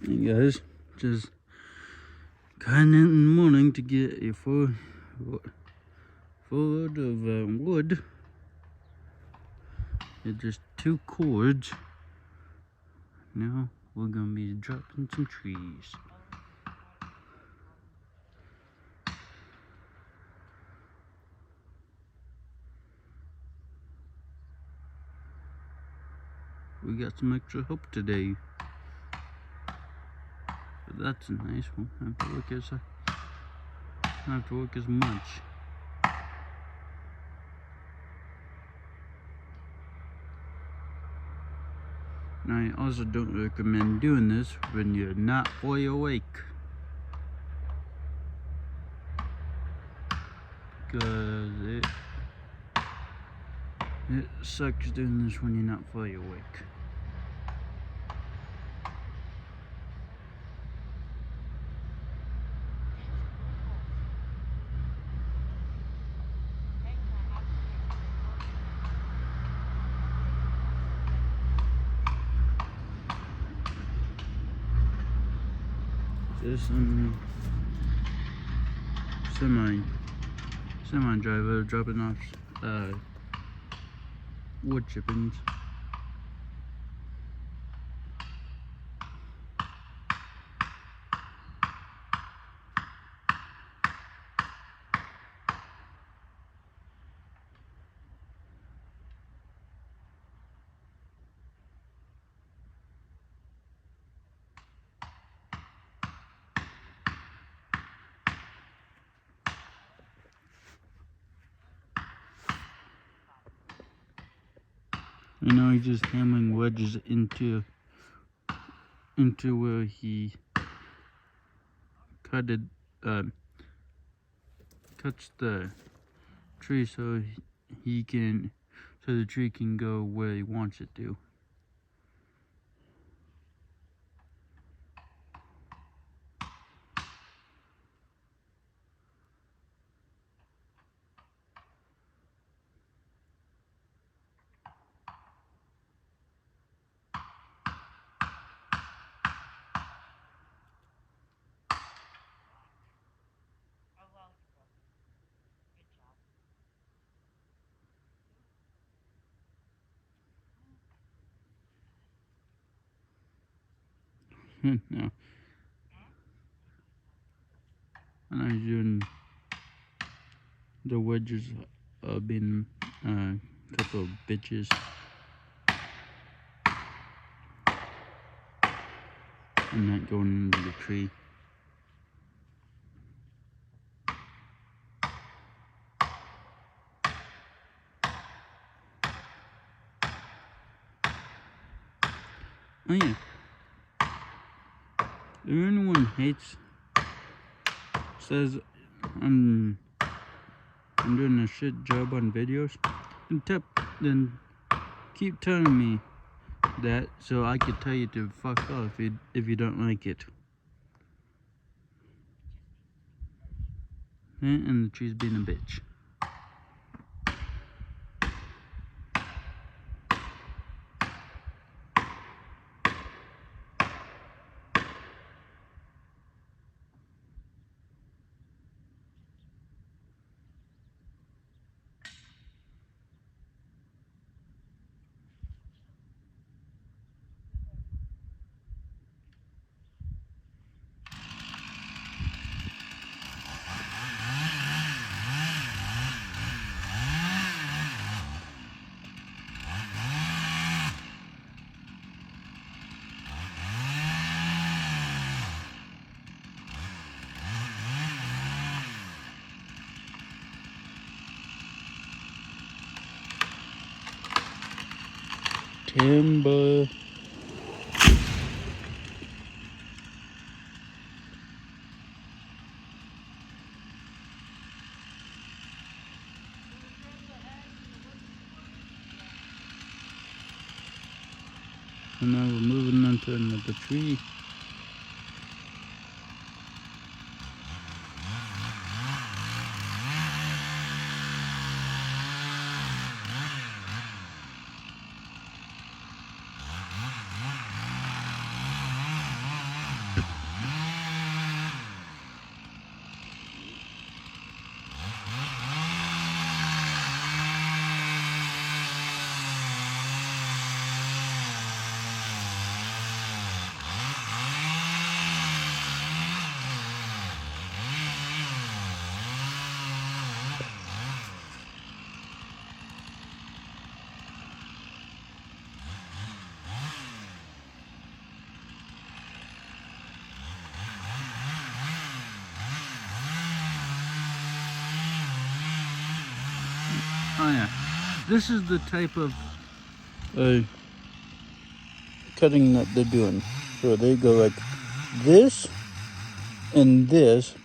Hey guys, just cutting in the morning to get a foot of wood. It's just 2 cords. Now we're gonna be dropping some trees. We got some extra help today. But that's a nice one. I don't have to work as much. And I also don't recommend doing this when you're not fully awake, because it sucks doing this when you're not fully awake. There's some semi driver dropping off wood chippings. You know, he's just hammering wedges into where he cuts the tree so the tree can go where he wants it to. No. And I'm doing the wedges being a couple of bitches. And not going into the tree. Oh yeah. If anyone says I'm doing a shit job on videos, then keep telling me that so I could tell you to fuck off if you don't like it. And the tree's being a bitch. Timber. And now we're moving on to another tree. This is the type of cutting that they're doing. So they go like this and this,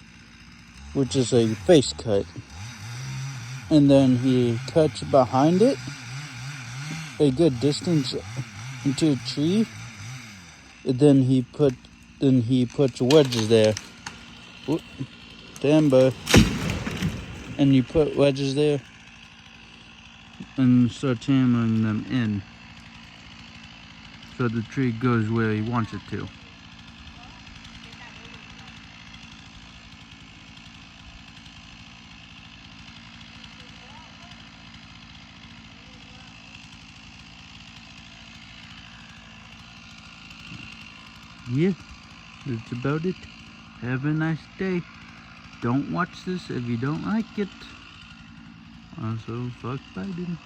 which is a face cut. And then he cuts behind it a good distance into a tree. And then he puts wedges there. Whoop, stand by. And you put wedges there and start hammering them in so the tree goes where he wants it to. Yeah, that's about it. Have a nice day. Don't watch this if you don't like it. Also, fuck Biden.